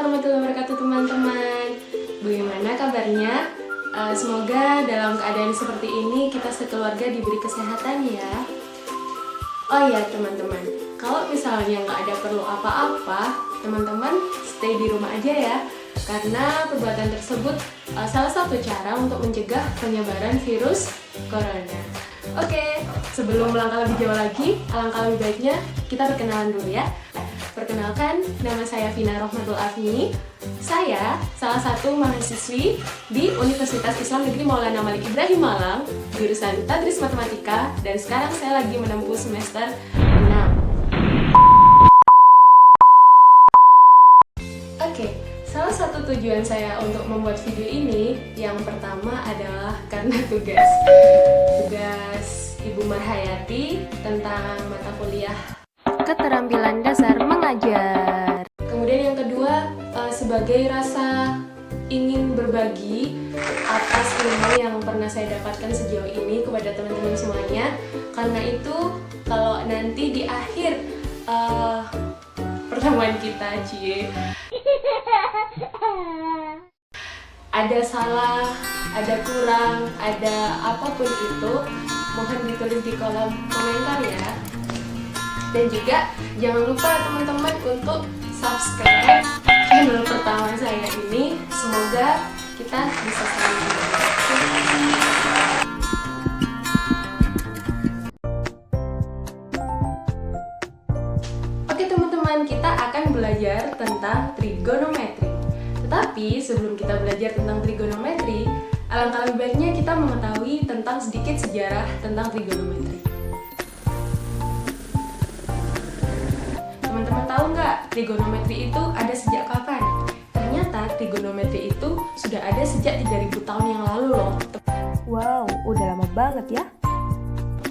warahmatullahi wabarakatuh teman-teman. Bagaimana kabarnya? Semoga dalam keadaan seperti ini kita sekeluarga diberi kesehatan ya. Oh ya teman-teman, kalau misalnya nggak ada perlu apa-apa, teman-teman stay di rumah aja ya. Karena perbuatan tersebut salah satu cara untuk mencegah penyebaran virus corona. Oke, sebelum melangkah lebih jauh lagi, alangkah lebih baiknya kita perkenalan dulu ya. Perkenalkan, nama saya Vina Rohmatul Afni. Saya salah satu mahasiswi di Universitas Islam Negeri Maulana Malik Ibrahim Malang, jurusan Tadris Matematika, dan sekarang saya lagi menempuh semester 6. Oke, salah satu tujuan saya untuk membuat video ini, yang pertama adalah karena tugas Ibu Marhayati tentang mata kuliah Keterampilan Dasar Mengajar. Kemudian yang kedua, sebagai rasa ingin berbagi atas ilmu yang pernah saya dapatkan sejauh ini kepada teman-teman semuanya. Karena itu, kalau nanti di akhir pertemuan kita, ada salah, ada kurang, ada apapun itu, mohon ditulis di kolom komentar ya. Dan juga jangan lupa teman-teman untuk subscribe channel pertama saya ini. Semoga kita bisa saling berbagi. Oke teman-teman, kita akan belajar tentang trigonometri. Tetapi sebelum kita belajar tentang trigonometri, alangkah lebih baiknya kita mengetahui tentang sedikit sejarah tentang trigonometri. Teman-teman tahu nggak trigonometri itu ada sejak kapan? Ternyata trigonometri itu sudah ada sejak 3000 tahun yang lalu loh. Wow, udah lama banget ya.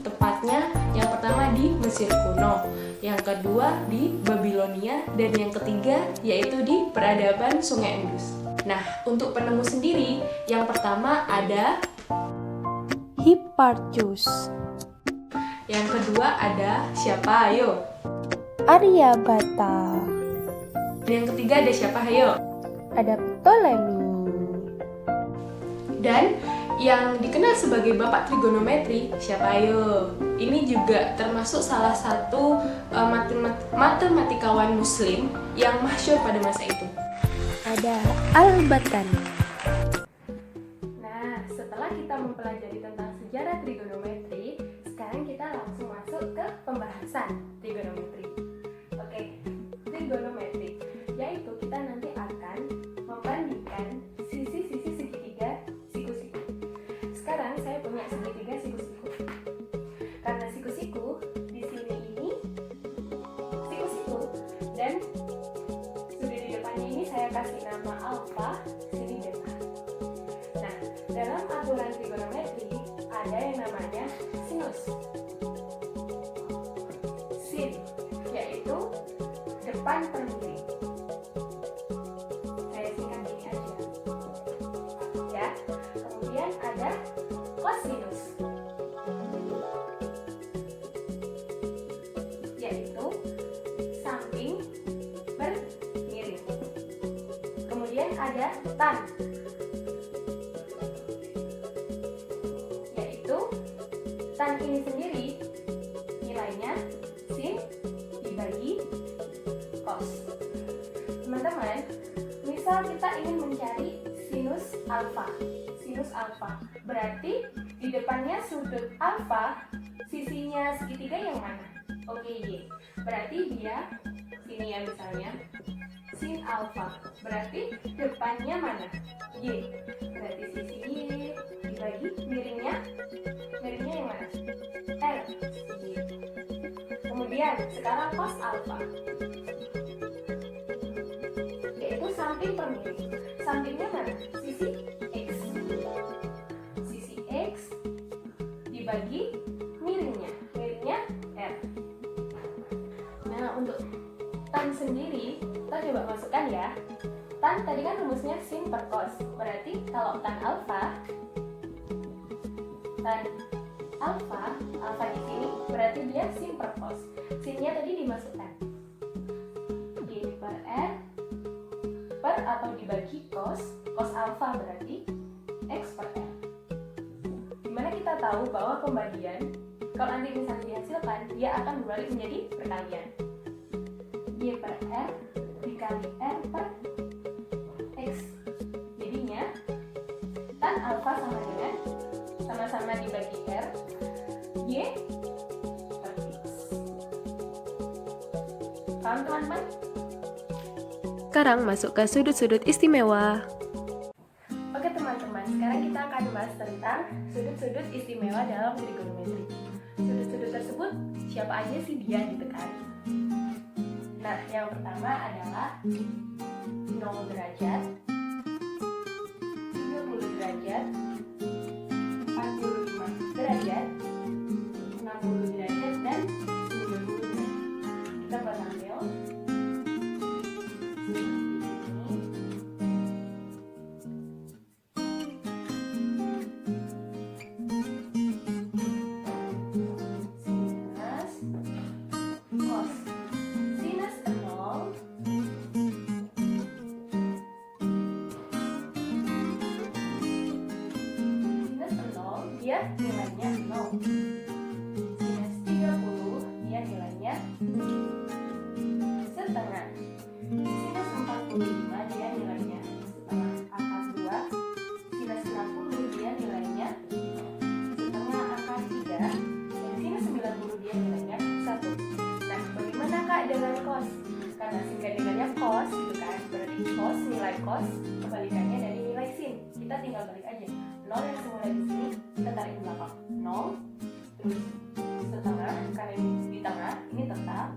Tepatnya yang pertama di Mesir kuno, yang kedua di Babilonia, dan yang ketiga yaitu di peradaban Sungai Indus. Nah, untuk penemu sendiri, yang pertama ada Hipparchus, yang kedua ada siapa? Ayo. Aryabhata, Dan yang ketiga ada siapa? Ayo. ada Ptolemy, Dan yang dikenal sebagai bapak trigonometri siapa? Ayo. Ini juga termasuk salah satu matematikawan muslim yang masyhur pada masa itu. ada Al-Batani. Nah, setelah kita mempelajari tentang sejarah trigonometri, sekarang kita langsung masuk ke pembahasan trigonometri. Oke, trigonometri, yaitu kita nanti akan membandingkan sisi-sisi segitiga siku-siku. Sekarang saya punya segitiga siku-siku. Karena siku-siku di sini ini siku-siku, dan sudut di depannya ini saya kasih nama alfa, sini beta. Nah, dalam aturan trigonometri ada yang namanya sinus. Sin, yaitu depan per miring. Saya singkat ini aja. Ya. Kemudian ada kosinus, yaitu samping bermiring. Kemudian ada tan, yaitu tan ini sendiri nilainya sin dibagi cos. Teman-teman, misal kita ingin mencari sinus alfa. Sinus alfa berarti di depannya sudut alfa, sisinya segitiga yang mana? Oke, Y. Berarti dia sini ya misalnya. Sin alfa berarti depannya mana? Y. Berarti sisi Y dibagi miringnya yang mana? R. Y. Kemudian sekarang cos alfa, yaitu samping per miring. Sampingnya mana? Sisi X. Sisi X dibagi miringnya R. Nah, untuk tan sendiri kita coba masukkan ya. Tan tadi kan rumusnya sin per cos. Berarti kalau tan alfa di sini berarti dia sin per cos. Sinnya tadi dimasukkan. Y per R atau dibagi cos alfa berarti X per R. Dimana kita tahu bahwa pembagian, kalau nanti misalnya dihasilkan, dia akan berbalik menjadi perkalian. Y per R dikali R per X. Jadinya, tan alfa sama dengan sama-sama dibagi R, Y per X. Paham teman-teman? Sekarang masuk ke sudut-sudut istimewa. Oke teman-teman, sekarang kita akan bahas tentang sudut-sudut istimewa dalam trigonometri. Sudut-sudut tersebut siapa aja sih dia ditekan? Nah, yang pertama adalah 0 derajat, 30 derajat, 45 derajat, 60 derajat, dan 90 derajat. Kita buat ambil dia nilainya 0. Sinus 30 dia nilainya setengah. Sinus 45 dia nilainya setengah akar 2. Sinus 60 dia nilainya setengah akar 3. Dan sinus 90 dia nilainya 1. Nah, bagaimana Kak dengan cos? Karena singkat-singkatnya cos gitu kan, berarti cos, nilai cos kebalikannya dari nilai sin. Kita tinggal balik aja. 0 yang semula di sini kita tarik ke belakang. 0 terus setengah, karena ini di tengah, ini tetap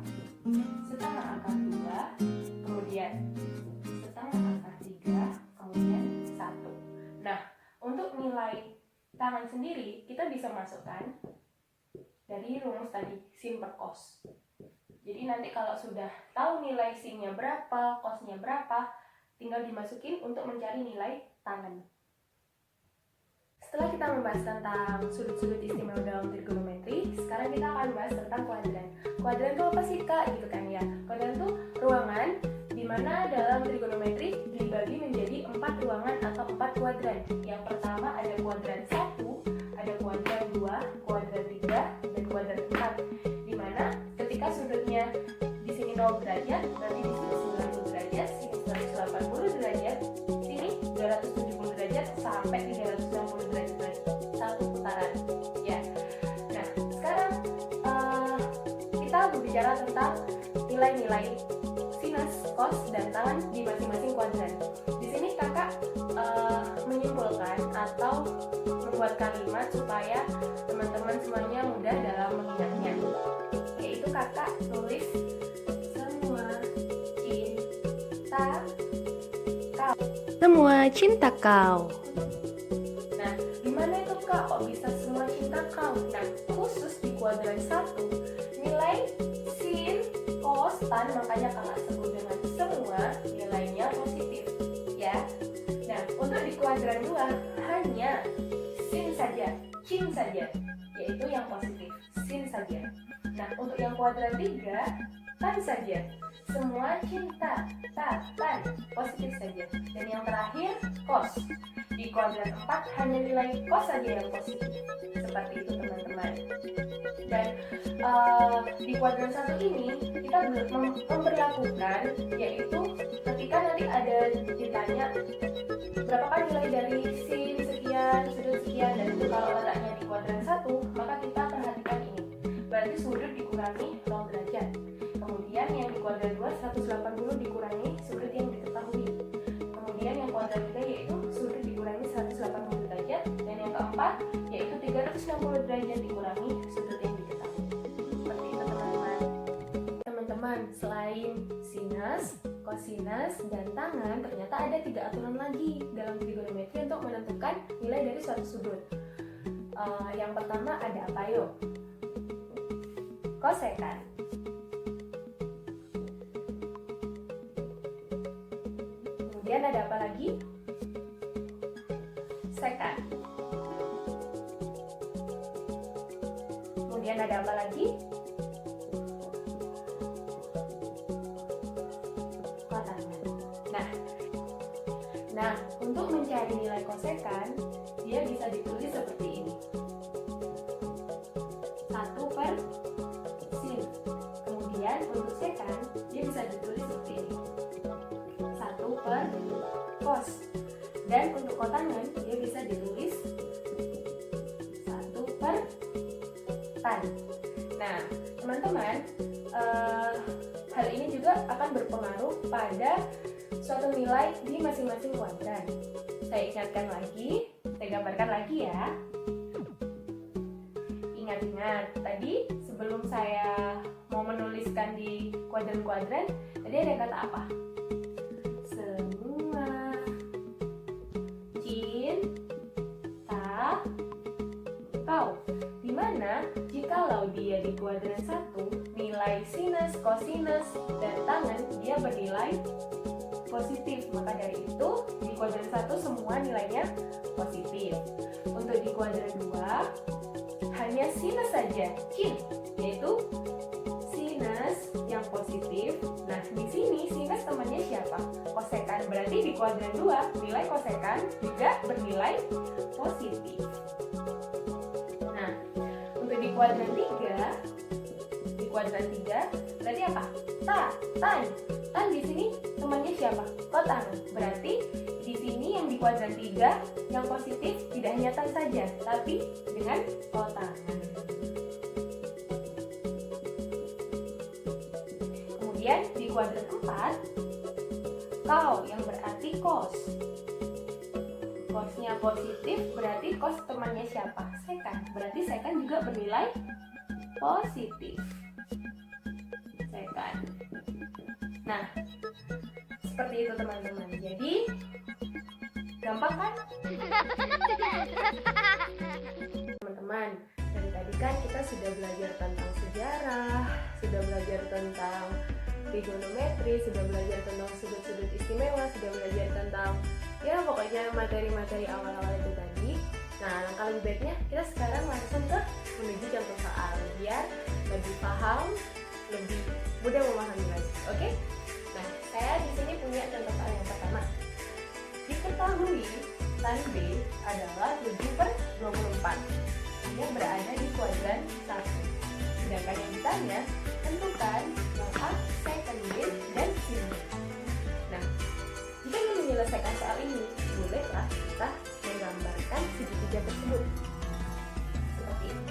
setengah akar 2, kemudian setengah akar 3, kemudian 1. Nah, untuk nilai tangan sendiri kita bisa masukkan dari rumus tadi, sin per cos. Jadi nanti kalau sudah tahu nilai sinnya berapa, cosnya berapa, tinggal dimasukin untuk mencari nilai tangan. Setelah kita membahas tentang sudut-sudut istimewa dalam trigonometri, sekarang kita akan bahas tentang kuadran. Kuadran itu apa sih Kak? Gitu kan ya. Kuadran itu ruangan di mana dalam trigonometri dibagi menjadi 4 ruangan atau 4 kuadran. Yang pertama ada kuadran 1, ada kuadran 2, kuadran 3, dan kuadran 4. Di mana ketika sudutnya di sini 0 derajat, berarti di sini 90 derajat, sini 180 derajat, sini 270 derajat sampai 360 derajat, satu putaran ya. Nah, sekarang kita berbicara tentang nilai-nilai sinus, cos, dan tangan di masing-masing kuadran. Di sini kakak menyimpulkan atau membuat kalimat supaya teman-teman semuanya mudah dalam mengingatnya, yaitu kakak tulis semua cinta kau. Semua cinta kau. Nah, gimana itu Kak? Kok bisa semua cinta kau? Nah, khusus di kuadran 1, nilai sin, cos, tan, makanya kakak sebut dengan semua, nilainya positif ya. Nah, untuk di kuadran 2 hanya sin saja, cin saja, yaitu yang positif, sin saja. Nah, untuk yang kuadran 3, tan saja, semua cinta, tan, positif saja. Dan yang terakhir, cos. Di kuadran 4 hanya nilai cos saja yang positif. Seperti itu teman-teman. Dan di kuadran 1 ini kita memperlakukan, yaitu ketika nanti ada ditanya berapakah nilai dari sin sekian, sudut sekian, dan itu kalau letaknya di kuadran 1, maka kita perhatikan ini. Berarti sudut dikurangi 0 derajat. Kemudian yang di kuadran 2 180 dikurangi sudut yang diketahui. Kemudian yang kuadran 3 yaitu sudut dikurangi 180 derajat, dan yang keempat yaitu 360 derajat dikurangi sudut yang diketahui. Seperti itu teman-teman. Teman-teman, selain sinus, kosinus, dan tangan, ternyata ada 3 aturan lagi dalam trigonometri untuk menentukan nilai dari suatu sudut. Yang pertama ada apa yuk? Kosekan. Kemudian ada apa lagi? Sekan. Kemudian ada apa lagi? Kotangan. Nah, untuk mencari nilai kosekan, dia bisa ditulis seperti ini. 1 per sin. Kemudian untuk sekan, dia bisa ditulis seperti ini. 1 per cos. Dan untuk kotangan, dia bisa ditulis 1 per tan. Nah, teman-teman, hal ini juga akan berpengaruh pada suatu nilai di masing-masing kuadran. Saya ingatkan lagi, saya gambarkan lagi ya. Ingat-ingat, tadi sebelum saya mau menuliskan di kuadran-kuadran, tadi ada kata apa? Semua, cinta, kau. Dimana jikalau dia di kuadran 1, nilai sinus, kosinus, dan tangen dia bernilai positif. Maka dari itu di kuadran 1 semua nilainya positif. Untuk di kuadran 2 hanya sinus saja, sin, yaitu sinus yang positif. Nah, di sini sinus temannya siapa? Kosekan. Berarti di kuadran 2 nilai kosekan juga bernilai positif. Nah, untuk di kuadran 3 berarti apa? Tan. Tan di sini temannya siapa? Kotangan. Berarti di sini yang di kuadran 3 yang positif tidak hanya tan saja, tapi dengan kotangan. Kemudian di kuadran 4 kau yang berarti kos. Kosnya positif berarti kos temannya siapa? Sekan. Berarti sekan juga bernilai positif. Sekan. Nah, seperti itu teman-teman. Jadi gampang kan? Teman-teman, dari tadi kan kita sudah belajar tentang sejarah, sudah belajar tentang trigonometri, sudah belajar tentang sudut-sudut istimewa, sudah belajar tentang ya pokoknya materi-materi awal-awal itu tadi. Nah, langkah lebih baiknya kita sekarang langsung ke menuju contoh soal biar lebih paham, lebih mudah memahami lagi. Oke? Nah, saya di sini punya contoh soal yang pertama. Diketahui tan B adalah 7/24 yang berada di kuadran 1. Sedangkan yang ditanya, tentukan yang A, second B, dan sin B. Nah, jika ingin menyelesaikan soal ini, bolehlah kita menggambarkan segitiga tersebut. Seperti ini.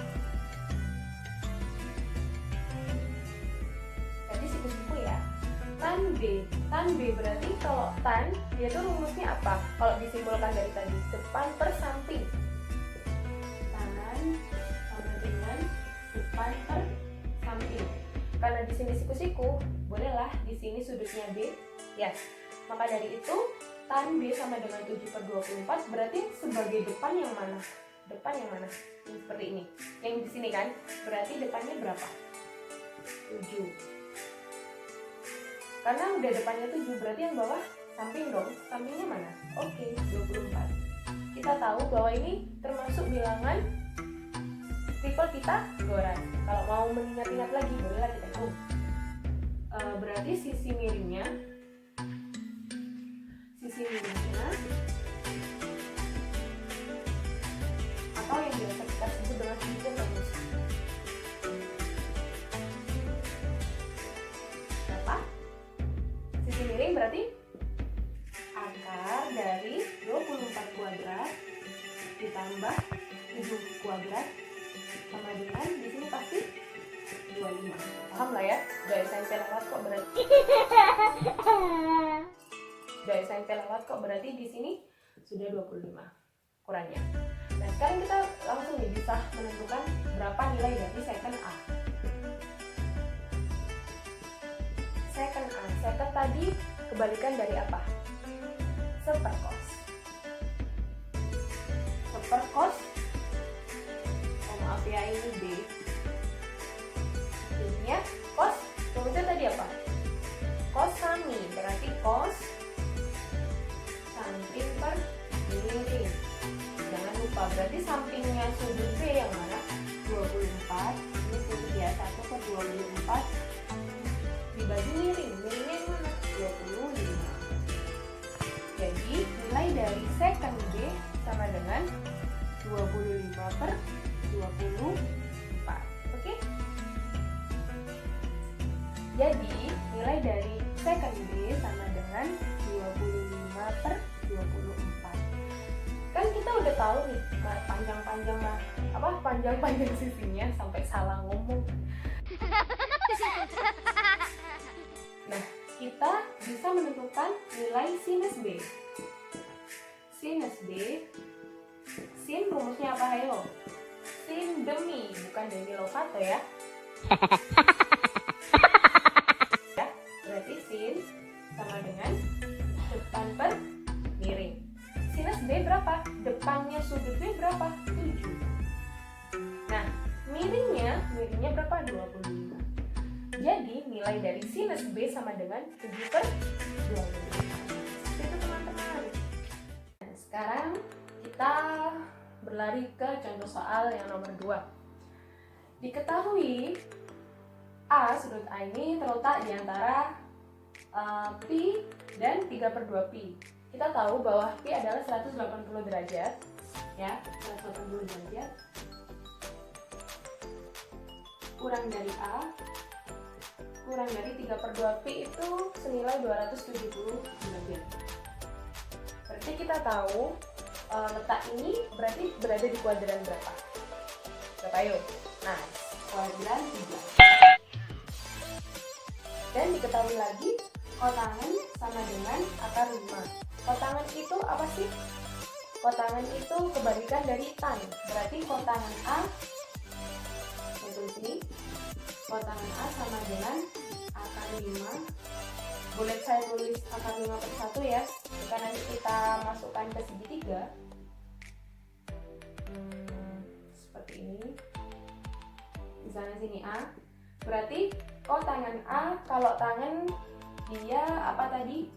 Jadi siku-siku ya. Tan B berarti kalau tan dia tuh rumusnya apa? Kalau disimbolkan dari tadi, depan per samping. Tan sama dengan depan per samping. Karena di sini siku-siku, bolehlah di sini sudutnya B. Ya. Maka dari itu tan B sama dengan 7/24 berarti sebagai depan yang mana? Depan yang mana? Ini seperti ini. Yang di sini kan berarti depannya berapa? 7. Karena udah depannya 7 berarti yang bawah samping dong. Sampingnya mana? Oke, 24. Kita tahu bahwa ini termasuk bilangan triple Pitagoras. Kalau mau mengingat-ingat lagi bolehlah kita hitung. Berarti sisi miringnya atau yang biasa kita sebut dengan hipotenus. Berapa? Sisi miring berarti akar dari 24 kuadrat ditambah 7 kuadrat sama dengan di sini pasti 25. Paham lah ya? Gak SMP lewat kok berarti. Dari SMP lewat kok berarti di sini sudah 25 ukurannya. Nah, sekarang kita langsung nih bisa menentukan berapa nilai dari second A. Second A, second tadi kebalikan dari apa? Seperkos. Seperkos. Oh, maaf ya ini B. Jadinya kos, kemudian tadi apa? Kos sami, berarti kos samping per miring. Jangan lupa, berarti sampingnya sudut B yang mana? 24. Ini sudut ya, 1/24 dibagi miring. Miringnya yang mana? 25. Jadi nilai dari secant B sama dengan 25 per 24. Oke? Jadi nilai dari secant B sama dengan 25 per 24. Kan kita udah tahu nih panjang-panjang sisinya sampai salah ngomong. Nah, kita bisa menentukan nilai sinus B. Sinus B, sin rumusnya apa, hayo? Sin Demi, bukan Demi Lovato ya. Ya, berarti sin sama dengan depan per miring. Sinus B berapa? Depannya sudut B berapa? 7. Nah, miringnya berapa? 25. Jadi nilai dari sinus B sama dengan 7 per 25. Itu teman-teman. Nah, sekarang kita berlari ke contoh soal yang nomor 2. Diketahui A, sudut A ini terletak di antara Pi dan 3 per 2 Pi. Kita tahu bahwa Pi adalah 180 derajat, ya, 180 derajat kurang dari A kurang dari 3 per 2 Pi itu senilai 270 derajat. Berarti kita tahu letak ini berarti berada di kuadran berapa? Berapa yuk? Nah, kuadran 3. Dan diketahui lagi kotangan sama dengan akar 5. Kotangan itu apa sih? Kotangan itu kebalikan dari tan. Berarti kotangan A, sini, kotangan A sama dengan akar 5. Boleh saya tulis akar 5 per 1 ya, jika nanti kita masukkan ke segitiga. Seperti ini. Misalnya sini A. Berarti kotangan A, kalau tangan dia apa tadi?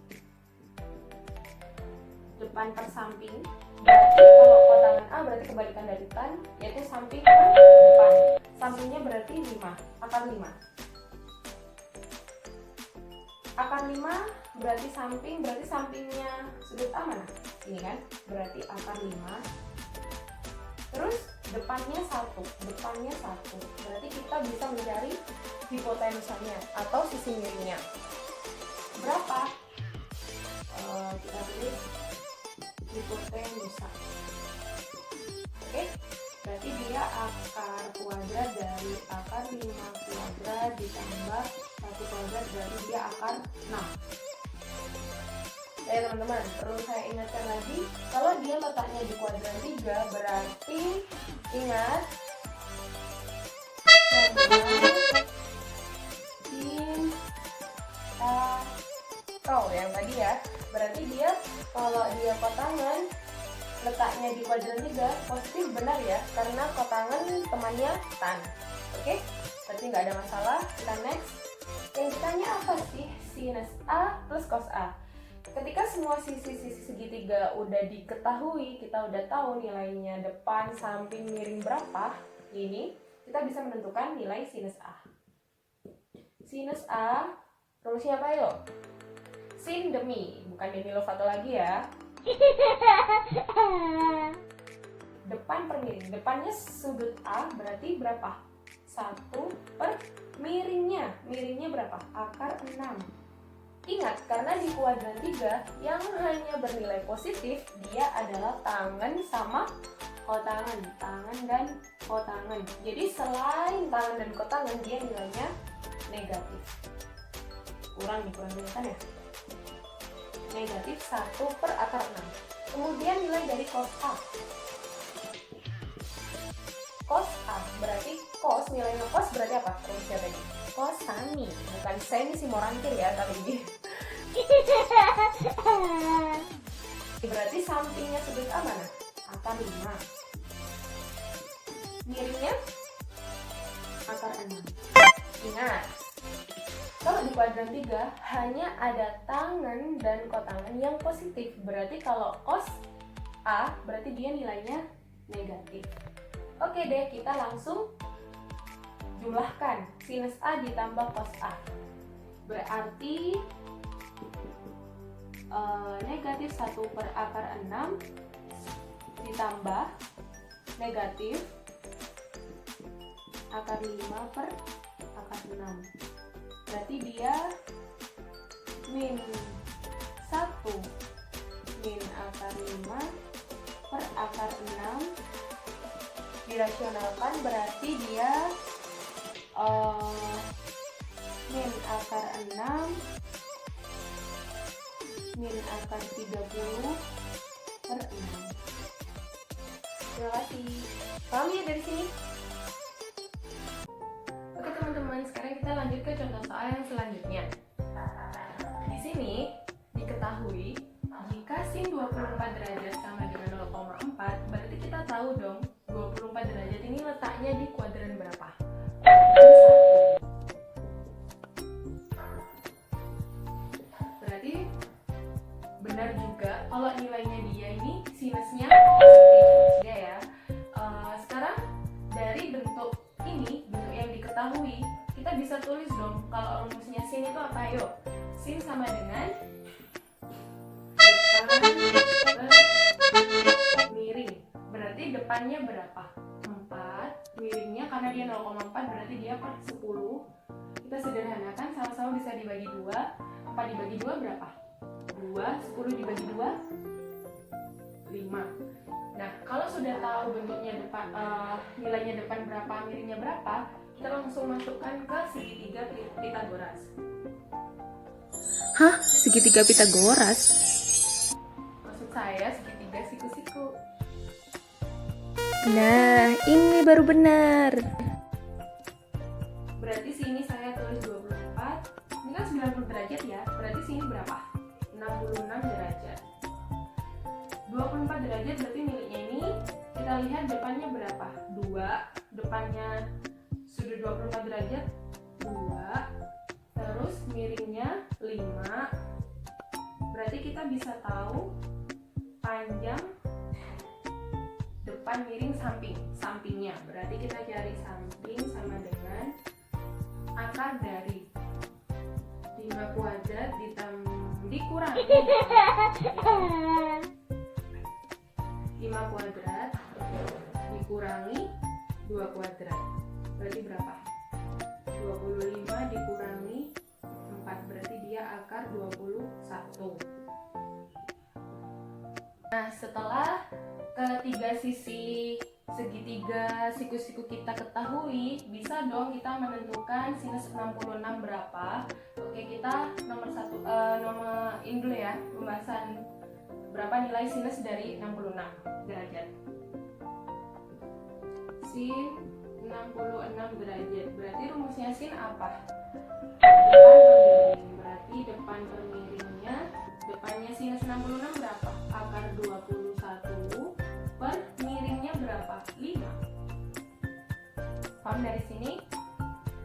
Depan per samping. Berarti kalau kotangan A berarti kebalikan dari tan, yaitu samping per depan. Sampingnya berarti 5, akar 5. Akar 5 berarti sampingnya sudut A mana? Ini kan, berarti akar 5. Terus depannya 1. Berarti kita bisa mencari hipotensanya atau sisi miringnya. Berapa? Kita tulis hipotenusa. Oke? Berarti dia akar kuadrat dari akar 5 kuadrat ditambah 1 kuadrat, berarti dia akar 6. Ya teman-teman, perlu saya ingatkan lagi, kalau dia letaknya di kuadran 3, berarti ingat sin kau yang tadi ya. Berarti dia kalau dia kotangan letaknya di kuadran 3 positif, benar ya, karena kotangan temannya tan. Oke, berarti nggak ada masalah. Kita next. Yang ditanya apa sih? Sinus A plus cos A. Ketika semua sisi-sisi segitiga udah diketahui, kita udah tahu nilainya depan, samping, miring berapa, ini kita bisa menentukan nilai sinus A. Sinus A rumusnya apa yuk? Sin Demi, bukan Demi Lovato lagi ya. Depan per miring. Depannya sudut A berarti berapa? 1 per miringnya. Miringnya berapa? Akar 6. Ingat, karena di kuadran 3 yang hanya bernilai positif, dia adalah tangan sama kotangan. Tangan dan kotangan. Jadi selain tangan dan kotangan, dia nilainya negatif. Kurang kelihatan ya? Negatif 1 per akar 6. Kemudian nilai dari cos A. Cos A berarti cos, nilainya cos berarti apa? Rumusnya tadi cosani, bukan semi si morantir ya kali ini. Berarti sampingnya sudut A mana? Akar 5. Miringnya akar 6. Ingat, kalau di kuadran 3 hanya ada tangan dan kotangan yang positif. Berarti kalau cos A berarti dia nilainya negatif. Oke deh, kita langsung jumlahkan sinus A ditambah cos A. Berarti negatif 1 per akar 6 ditambah negatif akar 5 per akar 6. Berarti dia min 1 min akar 5 per akar 6 dirasionalkan, berarti dia min akar 6 min akar 30 per 6. Terima kasih. Paham ya dari sini? Oke teman-teman, sekarang kita lanjut ke contoh soal yang selanjutnya. Di sini diketahui jika sin 24 derajat sama dengan 0,4, berarti kita tahu dong 24 derajat ini letaknya di kuadran berapa? Berarti benar juga kalau nilainya dia ini sinusnya positif ya ya. Sekarang dari bentuk ini, bentuk yang diketahui, kita bisa tulis dong kalau rumusnya sin itu apa? Yuk, sin sama dengan depan per miring. Berarti depannya berapa? 4, miringnya karena dia 0,4 berarti dia per 10. Kita sederhanakan, sama-sama bisa dibagi 2. 4 dibagi 2 berapa? 2, 10 dibagi 2 5. Nah, kalau sudah tahu bentuknya depan, nilainya depan berapa, miringnya berapa, kita langsung masukkan ke segitiga Pitagoras. Hah? Segitiga Pitagoras? Maksud saya segitiga siku-siku. Nah, ini baru benar. Berarti sini saya tulis 24. Ini kan 90 derajat ya. Berarti sini berapa? 66 derajat. 24 derajat berarti miliknya ini kita lihat depannya berapa? 2. Depannya sudut 24 derajat 2. Terus miringnya 5. Berarti kita bisa tahu panjang depan miring sampingnya. Berarti kita cari samping sama dengan akar dari 5 kuadrat dikurangi 5 kuadrat dikurangi 2 kuadrat. Berarti berapa? 25 dikurangi 4, berarti dia akar 21. Nah, setelah ketiga sisi segitiga siku-siku kita ketahui, bisa dong kita menentukan sinus 66 berapa. Oke, kita nomor ini dulu ya, pembahasan berapa nilai sinus dari 66 derajat. Sin 66 derajat, berarti rumusnya sin apa? Depan per miring, berarti depan per miringnya, depannya sinus 66 berapa? Akar 21 per miringnya berapa? 5. Paham dari sini?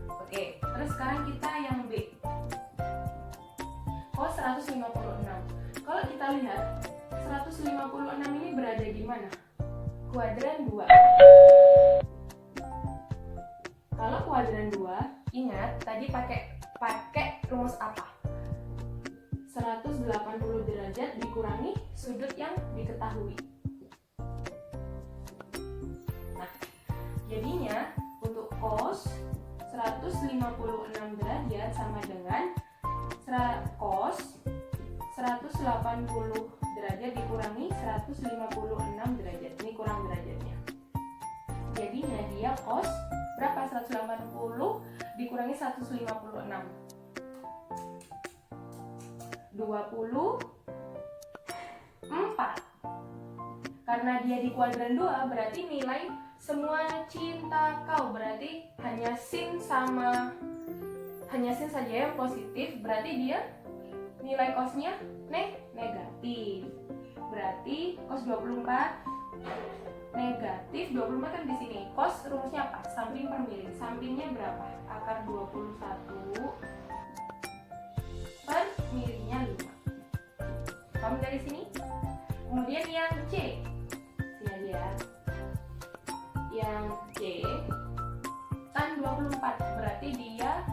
Oke, terus sekarang kita yang B. Cos 156. Kalau kita lihat 156 ini berada di mana? Kuadran 2. Kalau kuadran 2, ingat tadi pakai rumus apa? 180 derajat dikurangi sudut yang diketahui. Nah, jadinya untuk cos 156 derajat sama dengan cos 180 derajat dikurangi 156 derajat. Ini kurang derajatnya. Jadinya dia cos berapa? 180 dikurangi 156. 24. Karena dia di kuadran 2, berarti nilai semua cinta kau, berarti hanya sin saja yang positif, berarti dia nilai cosnya negatif. Berarti cos 24 negatif 24 kan di sini. Cos rumusnya apa? Samping per miring. Sampingnya berapa? Akar 21 per miringnya 5. Paham dari sini? Kemudian yang C. Sini aja ya. Yang C tan 24 berarti dia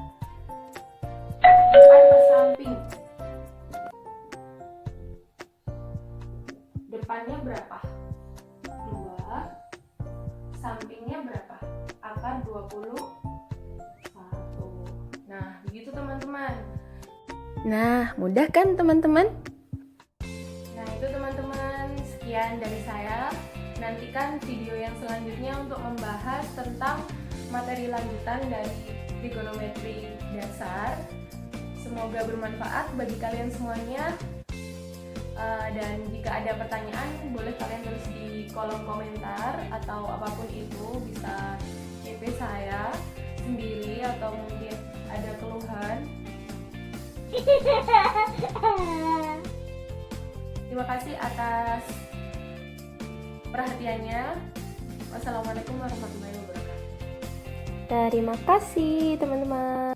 depan per samping. depannya berapa? 2. Sampingnya berapa? Akar 21. Nah, begitu teman-teman. Nah, mudah kan teman-teman? Nah, itu teman-teman, sekian dari saya. Nantikan video yang selanjutnya untuk membahas tentang materi lanjutan dari trigonometri dasar. Semoga bermanfaat bagi kalian semuanya. Dan jika ada pertanyaan, boleh kalian tulis di kolom komentar atau apapun itu, bisa CP saya sendiri atau mungkin ada keluhan. Terima kasih atas perhatiannya. Wassalamualaikum warahmatullahi wabarakatuh. Terima kasih teman-teman.